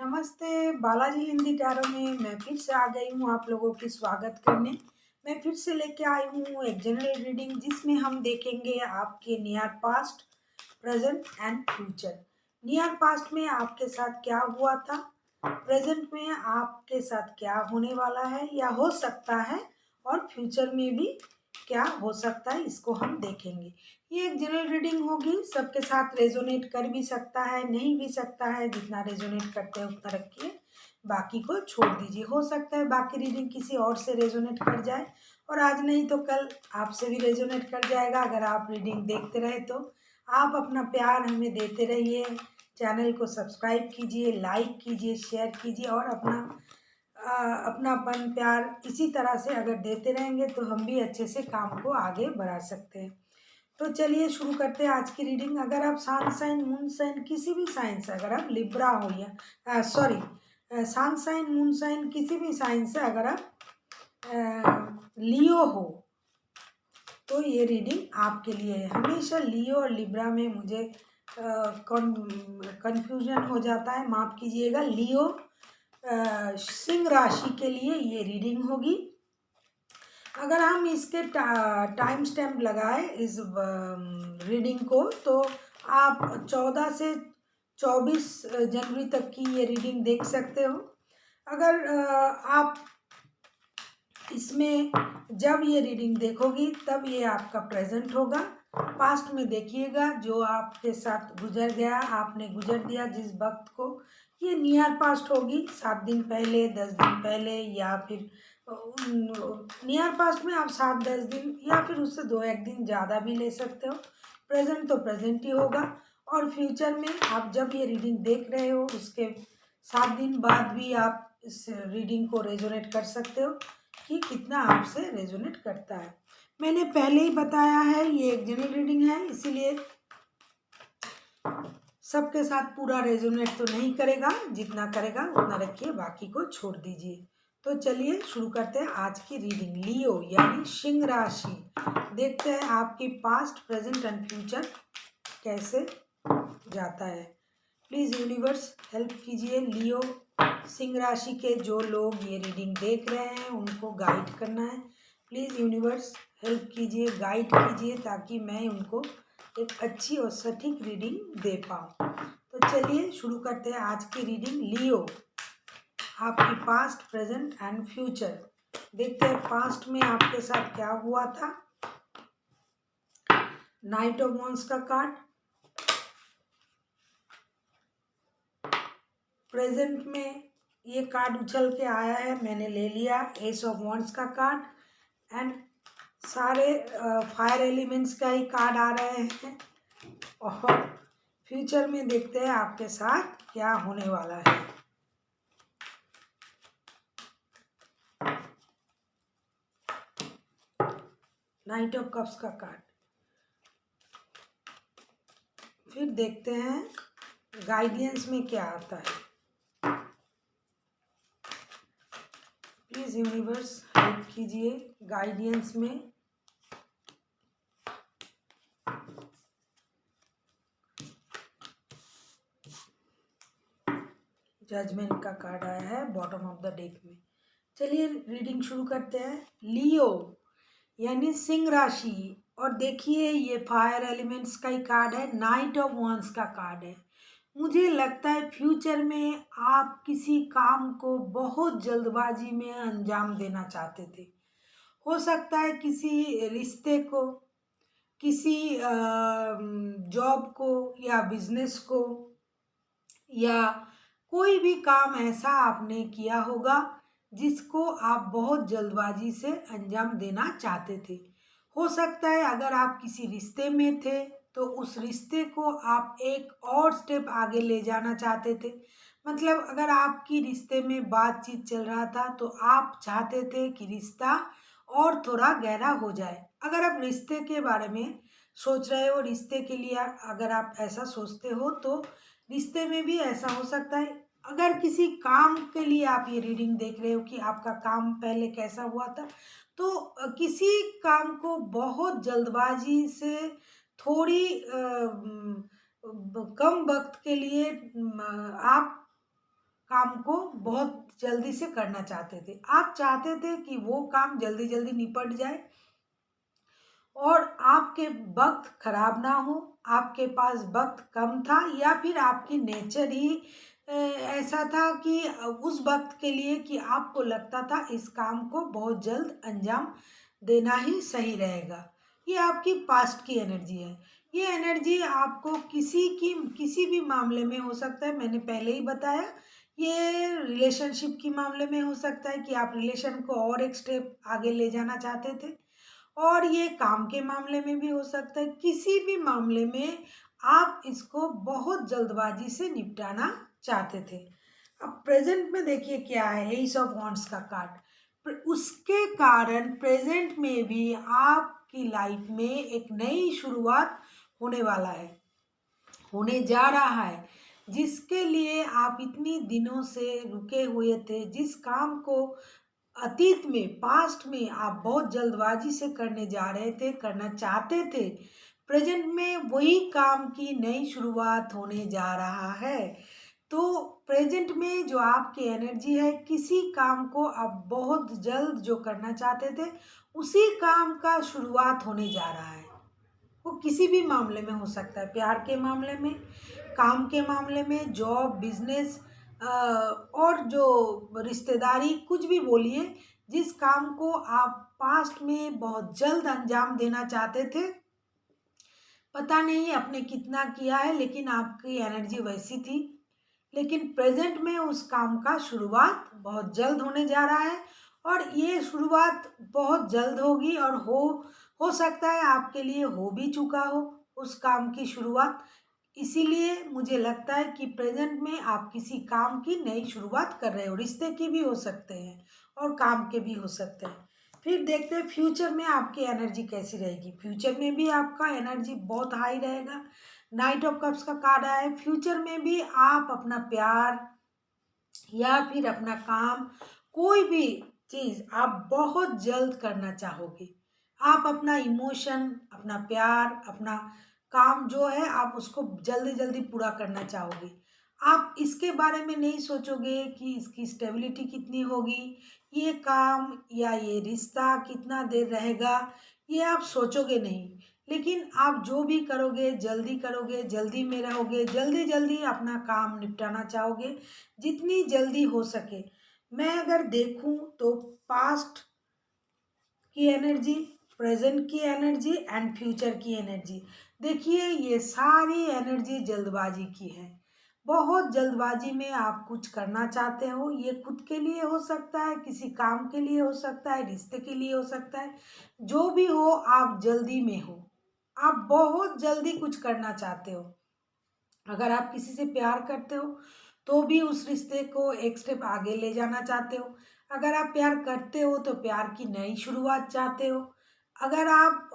नमस्ते। बालाजी हिंदी टैरो में मैं फिर से आ गई हूँ आप लोगों की स्वागत करने। मैं फिर से लेके आई हूँ एक जनरल रीडिंग जिसमें हम देखेंगे आपके near past, present and future. Near past में आपके साथ क्या हुआ था, प्रेजेंट में आपके साथ क्या होने वाला है या हो सकता है, और फ्यूचर में भी क्या हो सकता है, इसको हम देखेंगे। ये एक जनरल रीडिंग होगी, सबके साथ रेजोनेट कर भी सकता है, नहीं भी सकता है। जितना रेजोनेट करते हैं उतना रखिए, बाकी को छोड़ दीजिए। हो सकता है बाकी रीडिंग किसी और से रेजोनेट कर जाए, और आज नहीं तो कल आपसे भी रेजोनेट कर जाएगा। अगर आप रीडिंग देखते रहे तो आप अपना प्यार हमें देते रहिए। चैनल को सब्सक्राइब कीजिए, लाइक कीजिए, शेयर कीजिए, और अपनापन प्यार इसी तरह से अगर देते रहेंगे तो हम भी अच्छे से काम को आगे बढ़ा सकते हैं। तो चलिए शुरू करते हैं आज की रीडिंग। अगर आप सन साइन, मून साइन, किसी भी साइन से, अगर आप लिब्रा हो या सन साइन, मून साइन, किसी भी साइन से अगर आप लियो हो तो ये रीडिंग आपके लिए है। हमेशा लियो और लिब्रा में मुझे कंफ्यूजन हो जाता है, माफ़ कीजिएगा। लियो सिंह राशि के लिए ये रीडिंग होगी। अगर हम इसके टाइम स्टैम्प लगाए इस रीडिंग को, तो आप 14 से 24 जनवरी तक की ये रीडिंग देख सकते हो। अगर आप इसमें जब ये रीडिंग देखोगी तब ये आपका प्रेजेंट होगा। पास्ट में देखिएगा जो आपके साथ गुजर गया, आपने गुजर दिया जिस वक्त को, ये नियर पास्ट होगी। 7 दिन पहले, 10 दिन पहले, या फिर नियर पास्ट में आप 7-10 दिन या फिर उससे 2-1 दिन ज़्यादा भी ले सकते हो। प्रेजेंट तो प्रेजेंट ही होगा, और फ्यूचर में आप जब ये रीडिंग देख रहे हो उसके 7 दिन बाद भी आप इस रीडिंग को रेजोनेट कर सकते हो कि कितना आपसे रेजोनेट करता है। मैंने पहले ही बताया है ये एक जनरल रीडिंग है, इसीलिए सबके साथ पूरा रेजोनेट तो नहीं करेगा, जितना करेगा उतना रखिए, बाकी को छोड़ दीजिए। तो चलिए शुरू करते हैं आज की रीडिंग। लियो यानी सिंह राशि, देखते हैं आपकी पास्ट, प्रेजेंट एंड फ्यूचर कैसे जाता है। प्लीज़ यूनिवर्स हेल्प कीजिए। लियो सिंह राशि के जो लोग ये रीडिंग देख रहे हैं उनको गाइड करना है। प्लीज़ यूनिवर्स हेल्प कीजिए, गाइड कीजिए, ताकि मैं उनको एक अच्छी और सटीक रीडिंग दे पाऊँ। तो चलिए शुरू करते हैं आज की रीडिंग। लियो, आपकी पास्ट, प्रेजेंट एंड फ्यूचर। देखते हैं पास्ट में आपके साथ क्या हुआ था। नाइट ऑफ वॉन्ड्स का कार्ड, प्रेजेंट में ये कार्ड उछल के आया है, मैंने ले लिया। एस ऑफ वॉन्ड्स का कार्ड, एंड सारे फायर एलिमेंट्स का ही कार्ड आ रहे हैं। और फ्यूचर में देखते हैं आपके साथ क्या होने वाला है। नाइट ऑफ कप्स का कार्ड, फिर देखते हैं गाइडेंस में क्या आता है। प्लीज यूनिवर्स हेल्प कीजिए गाइडेंस में। जजमेंट का कार्ड आया है बॉटम ऑफ द डेक में। चलिए रीडिंग शुरू करते हैं। लियो यानी सिंह राशि, और देखिए ये फायर एलिमेंट्स का ही कार्ड है, नाइट ऑफ वॉन्ड्स का कार्ड है। मुझे लगता है फ्यूचर में आप किसी काम को बहुत जल्दबाजी में अंजाम देना चाहते थे। हो सकता है किसी रिश्ते को, किसी जॉब को या बिजनेस को, या कोई भी काम ऐसा आपने किया होगा जिसको आप बहुत जल्दबाजी से अंजाम देना चाहते थे। हो सकता है अगर आप किसी रिश्ते में थे तो उस रिश्ते को आप एक और स्टेप आगे ले जाना चाहते थे। मतलब अगर आपकी रिश्ते में बातचीत चल रहा था तो आप चाहते थे कि रिश्ता और थोड़ा गहरा हो जाए। अगर आप रिश्ते के बारे में सोच रहे हो, रिश्ते के लिए अगर आप ऐसा सोचते हो, तो रिश्ते में भी ऐसा हो सकता है। अगर किसी काम के लिए आप ये रीडिंग देख रहे हो कि आपका काम पहले कैसा हुआ था, तो किसी काम को बहुत जल्दबाजी से थोड़ी कम वक्त के लिए आप काम को बहुत जल्दी से करना चाहते थे। आप चाहते थे कि वो काम जल्दी जल्दी निपट जाए और आपके वक्त खराब ना हो, आपके पास वक्त कम था या फिर आपकी नेचर ही ऐसा था कि उस वक्त के लिए कि आपको लगता था इस काम को बहुत जल्द अंजाम देना ही सही रहेगा। ये आपकी पास्ट की एनर्जी है। ये एनर्जी आपको किसी भी मामले में हो सकता है, मैंने पहले ही बताया। ये रिलेशनशिप के मामले में हो सकता है कि आप रिलेशन को और एक स्टेप आगे ले जाना चाहते थे, और ये काम के मामले में भी हो सकता है। किसी भी मामले में आप इसको बहुत जल्दबाजी से निपटाना चाहते थे। अब प्रेजेंट में देखिए क्या है, एस ऑफ वॉन्ड्स का कार्ड। उसके कारण प्रेजेंट में भी आपकी लाइफ में एक नई शुरुआत होने वाला है, होने जा रहा है, जिसके लिए आप इतनी दिनों से रुके हुए थे। जिस काम को अतीत में, पास्ट में आप बहुत जल्दबाजी से करने जा रहे थे, करना चाहते थे, प्रेजेंट में वही काम की नई शुरुआत होने जा रहा है। तो प्रेजेंट में जो आपकी एनर्जी है, किसी काम को आप बहुत जल्द जो करना चाहते थे, उसी काम का शुरुआत होने जा रहा है। वो किसी भी मामले में हो सकता है, प्यार के मामले में, काम के मामले में, जॉब, बिजनेस, और जो रिश्तेदारी, कुछ भी बोलिए। जिस काम को आप पास्ट में बहुत जल्द अंजाम देना चाहते थे, पता नहीं आपने कितना किया है, लेकिन आपकी एनर्जी वैसी थी। लेकिन प्रेजेंट में उस काम का शुरुआत बहुत जल्द होने जा रहा है, और ये शुरुआत बहुत जल्द होगी, और हो सकता है आपके लिए हो भी चुका हो उस काम की शुरुआत। इसीलिए मुझे लगता है कि प्रेजेंट में आप किसी काम की नई शुरुआत कर रहे हो। रिश्ते की भी हो सकते हैं और काम के भी हो सकते हैं। फिर देखते हैं फ्यूचर में आपकी एनर्जी कैसी रहेगी। फ्यूचर में भी आपका एनर्जी बहुत हाई रहेगा। नाइट ऑफ कप्स का कार्ड आया है। फ्यूचर में भी आप अपना प्यार या फिर अपना काम, कोई भी चीज़ आप बहुत जल्द करना चाहोगे। आप अपना इमोशन, अपना प्यार, अपना काम जो है, आप उसको जल्दी जल्दी पूरा करना चाहोगे। आप इसके बारे में नहीं सोचोगे कि इसकी स्टेबिलिटी कितनी होगी, ये काम या ये रिश्ता कितना देर रहेगा, ये आप सोचोगे नहीं। लेकिन आप जो भी करोगे, जल्दी में रहोगे, जल्दी जल्दी अपना काम निपटाना चाहोगे, जितनी जल्दी हो सके। मैं अगर देखूं तो पास्ट की एनर्जी, प्रेजेंट की एनर्जी एंड फ्यूचर की एनर्जी, देखिए ये सारी एनर्जी जल्दबाजी की है। बहुत जल्दबाजी में आप कुछ करना चाहते हो। ये खुद के लिए हो सकता है, किसी काम के लिए हो सकता है, रिश्ते के लिए हो सकता है। जो भी हो, आप जल्दी में हो, आप बहुत जल्दी कुछ करना चाहते हो। अगर आप किसी से प्यार करते हो तो भी उस रिश्ते को एक स्टेप आगे ले जाना चाहते हो। अगर आप प्यार करते हो तो प्यार की नई शुरुआत चाहते हो। अगर आप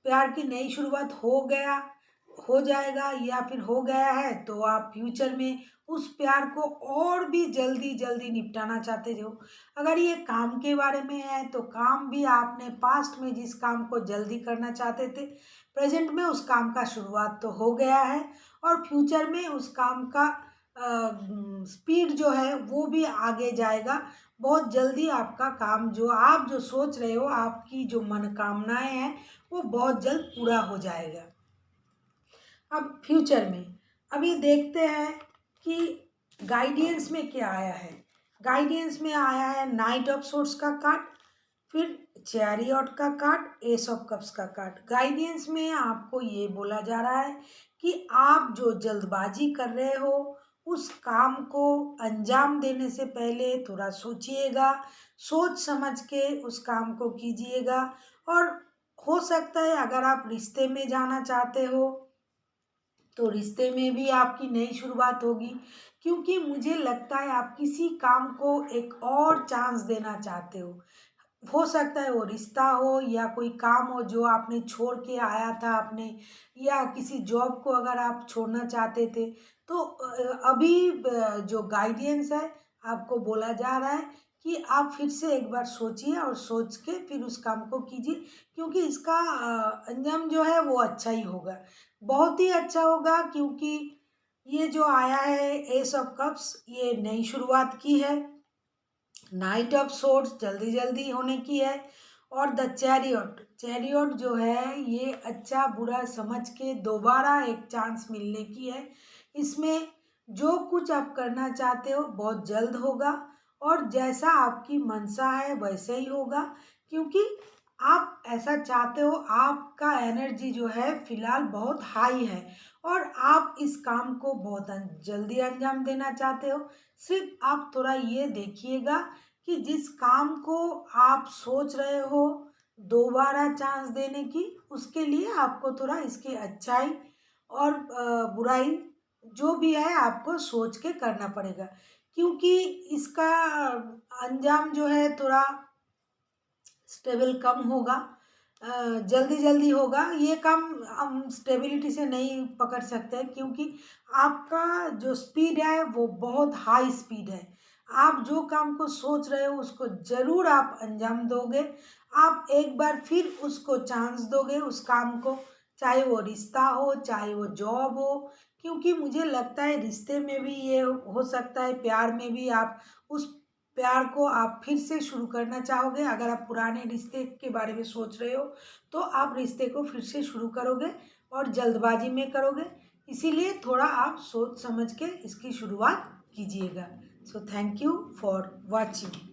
प्यार की नई शुरुआत हो जाएगा या फिर हो गया है, तो आप फ्यूचर में उस प्यार को और भी जल्दी जल्दी निपटाना चाहते हो। अगर ये काम के बारे में है तो काम भी आपने पास्ट में जिस काम को जल्दी करना चाहते थे, प्रेजेंट में उस काम का शुरुआत तो हो गया है, और फ्यूचर में उस काम का स्पीड जो है वो भी आगे जाएगा। बहुत जल्दी आपका काम, जो आप जो सोच रहे हो, आपकी जो मनोकामनाएं हैं, वो बहुत जल्द पूरा हो जाएगा। अब फ्यूचर में अभी देखते हैं कि गाइडेंस में क्या आया है। गाइडेंस में आया है नाइट ऑफ सोर्ड्स का कार्ड, फिर चैरियट का कार्ड, एस ऑफ कप्स का कार्ड। गाइडेंस में आपको ये बोला जा रहा है कि आप जो जल्दबाजी कर रहे हो, उस काम को अंजाम देने से पहले थोड़ा सोचिएगा, सोच समझ के उस काम को कीजिएगा। और हो सकता है अगर आप रिश्ते में जाना चाहते हो तो रिश्ते में भी आपकी नई शुरुआत होगी, क्योंकि मुझे लगता है आप किसी काम को एक और चांस देना चाहते हो सकता है वो रिश्ता हो या कोई काम हो जो आपने छोड़ के आया था आपने, या किसी जॉब को अगर आप छोड़ना चाहते थे। तो अभी जो गाइडेंस है, आपको बोला जा रहा है कि आप फिर से एक बार सोचिए और सोच के फिर उस काम को कीजिए, क्योंकि इसका अंजाम जो है वो अच्छा ही होगा, बहुत ही अच्छा होगा। क्योंकि ये जो आया है एस ऑफ कप्स, ये नई शुरुआत की है। नाइट ऑफ सोर्ड्स जल्दी जल्दी होने की है। और द चैरियट, चैरियट जो है ये अच्छा बुरा समझ के दोबारा एक चांस मिलने की है। इसमें जो कुछ आप करना चाहते हो बहुत जल्द होगा, और जैसा आपकी मंशा है वैसे ही होगा, क्योंकि आप ऐसा चाहते हो। आपका एनर्जी जो है फिलहाल बहुत हाई है, और आप इस काम को बहुत जल्दी अंजाम देना चाहते हो। सिर्फ आप थोड़ा ये देखिएगा कि जिस काम को आप सोच रहे हो दोबारा चांस देने की, उसके लिए आपको थोड़ा इसकी अच्छाई और बुराई जो भी है आपको सोच के करना पड़ेगा, क्योंकि इसका अंजाम जो है थोड़ा स्टेबल कम होगा, जल्दी जल्दी होगा। ये काम हम स्टेबिलिटी से नहीं पकड़ सकते हैं, क्योंकि आपका जो स्पीड है वो बहुत हाई स्पीड है। आप जो काम को सोच रहे हो उसको ज़रूर आप अंजाम दोगे। आप एक बार फिर उसको चांस दोगे उस काम को, चाहे वो रिश्ता हो चाहे वो जॉब हो, क्योंकि मुझे लगता है रिश्ते में भी ये हो सकता है, प्यार में भी आप उस प्यार को आप फिर से शुरू करना चाहोगे। अगर आप पुराने रिश्ते के बारे में सोच रहे हो तो आप रिश्ते को फिर से शुरू करोगे, और जल्दबाजी में करोगे। इसीलिए थोड़ा आप सोच समझ के इसकी शुरुआत कीजिएगा। So thank you for watching.